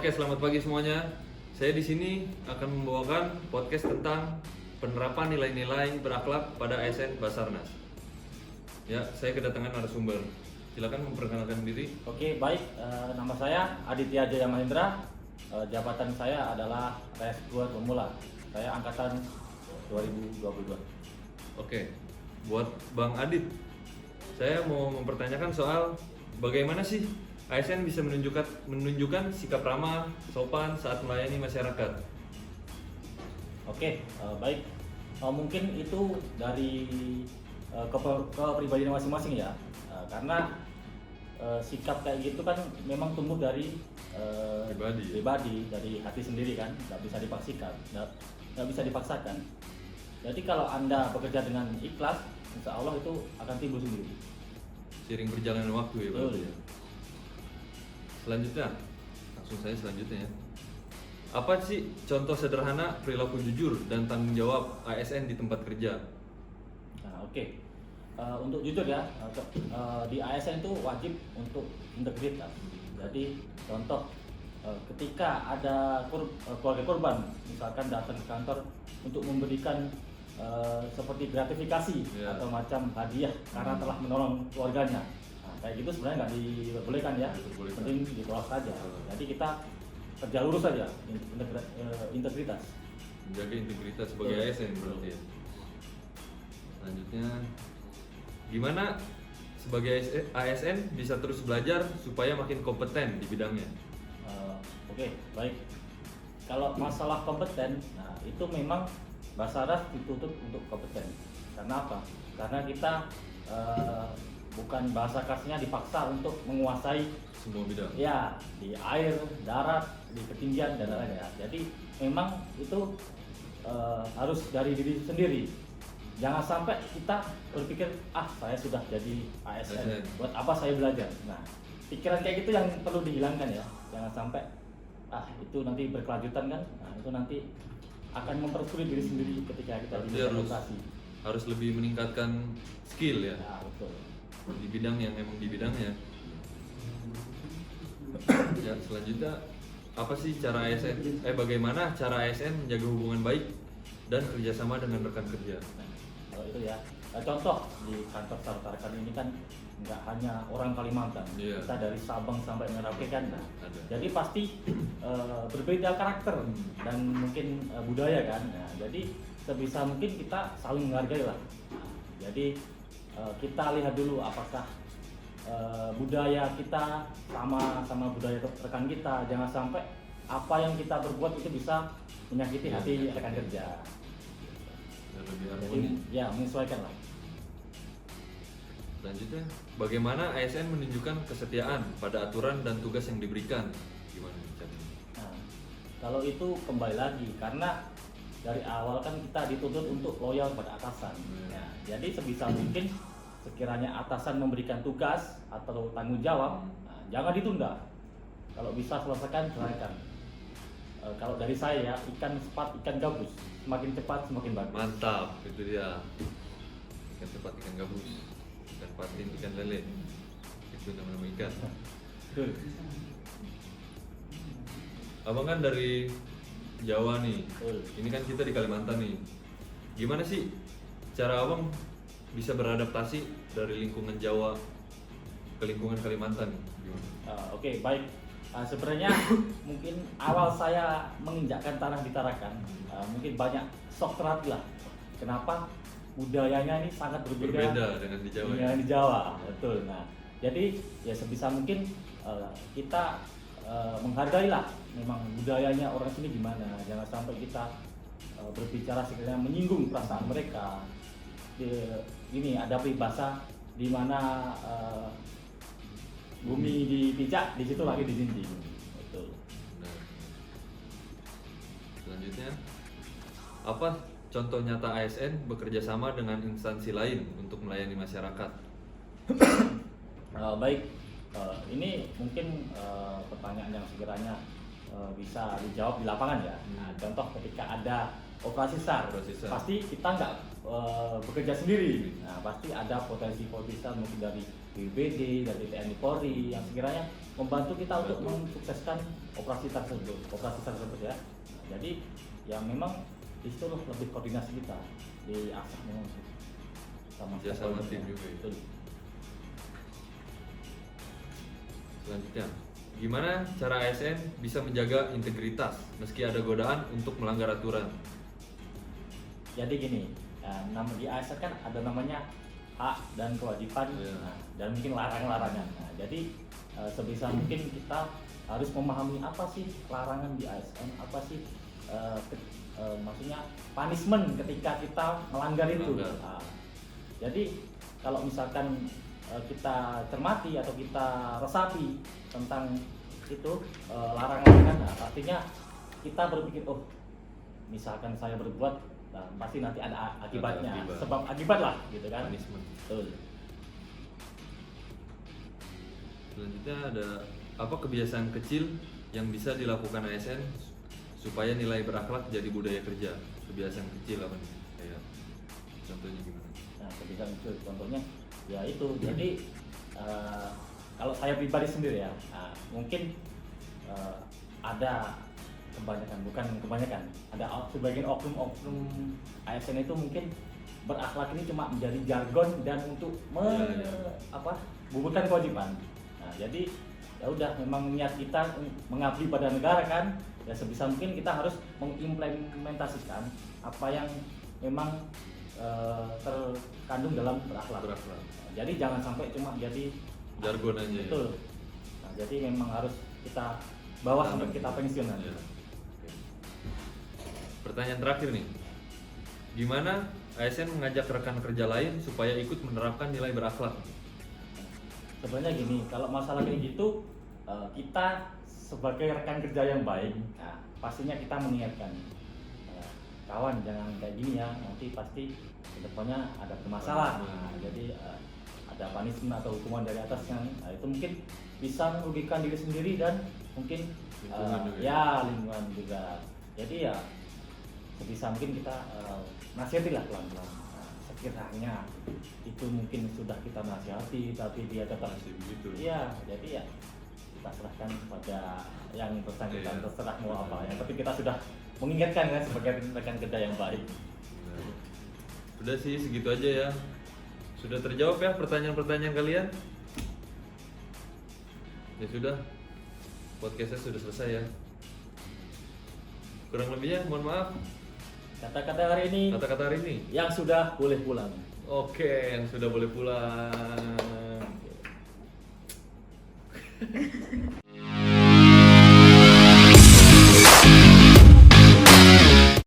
Oke, selamat pagi semuanya. Saya di sini akan membawakan podcast tentang penerapan nilai-nilai berakhlak pada ASN Basarnas. Ya, saya kedatangan narasumber. Silakan memperkenalkan diri. Oke, baik. Nama saya Aditya Jaya Mahendra. Jabatan saya adalah Reskuat Pemula. Saya angkatan 2022. Oke, buat Bang Adit, saya mau mempertanyakan soal bagaimana sih ASN bisa menunjukkan sikap ramah, sopan saat melayani masyarakat. Oke, baik. Mungkin itu dari kepribadian masing-masing ya. Karena sikap kayak gitu kan memang tumbuh dari pribadi, dari hati sendiri kan, nggak bisa dipaksakan, nggak bisa dipaksakan. Jadi kalau Anda bekerja dengan ikhlas, insya Allah itu akan timbul sendiri. Seiring berjalannya waktu ya, Bang. Betul. Selanjutnya, langsung saya selanjutnya ya. Apa sih contoh sederhana perilaku jujur dan tanggung jawab ASN di tempat kerja? Nah, oke. Untuk jujur ya, di ASN itu wajib untuk integritas. Jadi contoh ketika ada keluarga korban, misalkan datang ke kantor untuk memberikan seperti gratifikasi atau macam hadiah karena telah menolong keluarganya. Nah, kayak gitu sebenarnya nggak diperbolehkan ya, penting ditolak saja. Jadi kita kerja lurus saja, integritas. Menjaga integritas sebagai ASN berarti ya. Selanjutnya, gimana sebagai ASN bisa terus belajar supaya makin kompeten di bidangnya? Oke, baik. Kalau masalah kompeten, nah itu memang Basarnas dituntut untuk kompeten. Karena apa? Karena kita bukan bahasa kasarnya dipaksa untuk menguasai Semua bidang. ya di air, darat, di ketinggian dan lain-lain ya. Jadi memang itu harus dari diri sendiri. Jangan sampai kita berpikir saya sudah jadi ASN, buat apa saya belajar. Nah, pikiran kayak gitu yang perlu dihilangkan ya. Jangan sampai itu nanti berkelanjutan kan. Nah, itu nanti akan mempersulit diri sendiri ketika kita di organisasi. Harus lebih meningkatkan skill ya. Ya, betul. Di bidang yang emang di bidangnya. Ya, selanjutnya apa sih cara ASN? Bagaimana cara ASN menjaga hubungan baik dan kerjasama dengan rekan kerja? Nah, kalau itu ya, contoh di kantor Tarakan ini kan nggak hanya orang Kalimantan, kita dari Sabang sampai Merauke kan. Nah, jadi pasti berbeda karakter dan mungkin budaya kan. Nah, jadi sebisa mungkin kita saling menghargai lah. Nah, jadi kita lihat dulu apakah budaya kita sama budaya rekan kita. Jangan sampai apa yang kita berbuat itu bisa menyakiti hati rekan kerja. Jadi ya menyesuaikan lah. Selanjutnya, bagaimana ASN menunjukkan kesetiaan pada aturan dan tugas yang diberikan? Gimana caranya? Nah, kalau itu kembali lagi karena dari awal kan kita dituntut untuk loyal pada atasan. Nah, jadi sebisa mungkin sekiranya atasan memberikan tugas atau tanggung jawab, jangan ditunda. Kalau bisa selesaikan, selesaikan. Kalau dari saya ya, ikan cepat, ikan gabus. Semakin cepat, semakin bagus. Mantap, itu dia. Ikan cepat, ikan gabus. Ikan patin, ikan lele. Itu nama-nama ikan. Abang kan dari Jawa nih. Ini kan kita di Kalimantan nih. Gimana sih cara abang bisa beradaptasi dari lingkungan Jawa ke lingkungan Kalimantan? Oke, baik. Sebenarnya mungkin awal saya menginjakkan tanah di Tarakan, mungkin banyak shock terapi lah. Kenapa? Budayanya ini sangat berbeda dengan di Jawa. Dengan di Jawa, betul. Nah, jadi ya sebisa mungkin kita menghargai lah memang budayanya orang sini gimana. Jangan sampai kita berbicara sekiranya menyinggung perasaan mereka. Ini ada peribahasa di mana bumi dipijak, di situ lagi dijinjing. Betul. Nah, selanjutnya, apa contoh nyata ASN bekerja sama dengan instansi lain untuk melayani masyarakat? Baik, ini mungkin pertanyaan yang sekiranya bisa dijawab di lapangan ya. Nah, contoh ketika ada operasi SAR. Pasti kita nggak bekerja sendiri. Nah, pasti ada potensi mungkin dari BPBD, dari TNI Polri yang sekiranya membantu kita untuk mensukseskan operasi tersebut ya. Nah, jadi yang memang di situ lebih koordinasi kita di asah memang sama tim juga. Betul. Selanjutnya, gimana cara ASN bisa menjaga integritas meski ada godaan untuk melanggar aturan? Jadi gini, di ASN kan ada namanya hak dan kewajiban, dan mungkin larangan-larangan. Nah, jadi sebisa mungkin kita harus memahami apa sih larangan di ASN, apa sih maksudnya punishment ketika kita melanggar itu. Nah, jadi kalau misalkan kita cermati atau kita resapi tentang itu larangan-larangan, nah, artinya kita berpikir, oh misalkan saya berbuat, nah, pasti nanti ada akibatnya, sebab akibat lah gitu kan. Betul. Selanjutnya ada apa kebiasaan kecil yang bisa dilakukan ASN supaya nilai berakhlak jadi budaya kerja? Kebiasaan kecil apa nih? Kayak contohnya gimana? Nah, kebiasaan kecil contohnya ya itu. Jadi kalau saya pribadi sendiri ya, mungkin ada ada sebagian oknum ASN itu mungkin berakhlak ini cuma menjadi jargon dan untuk menggugurkan kewajiban. Nah, jadi ya udah, memang niat kita mengabdi pada negara kan, ya sebisa mungkin kita harus mengimplementasikan apa yang memang terkandung dalam berakhlak. Nah, jadi jangan sampai cuma jadi jargon aja. Betul. Ya? Nah, jadi memang harus kita bawa sampai kita pensiun nanti. Ya. Pertanyaan terakhir nih, gimana ASN mengajak rekan kerja lain supaya ikut menerapkan nilai berakhlak? Sebenarnya gini, kalau masalah kayak gitu, kita sebagai rekan kerja yang baik, nah, pastinya kita mengingatkan, kawan jangan kayak gini ya, nanti pasti kedepannya ada bermasalah. Nah, jadi ada punishment atau hukuman dari atas yang itu mungkin bisa merugikan diri sendiri dan mungkin lingkungan juga. Jadi ya sebisa mungkin kita nasihatilah pelan-pelan. Sekiranya itu mungkin sudah kita nasihati tapi dia tetap begitu. Iya, jadi ya kita serahkan pada yang bersangkutan, terserah mau apa. Yang penting kita sudah mengingatkan ya sebagai rekan kerja yang baik. Udah sih segitu aja ya. Sudah terjawab ya pertanyaan-pertanyaan kalian? Ya sudah, podcastnya sudah selesai ya. Kurang lebihnya mohon maaf. Kata-kata hari ini yang sudah boleh pulang. Oke, yang sudah boleh pulang.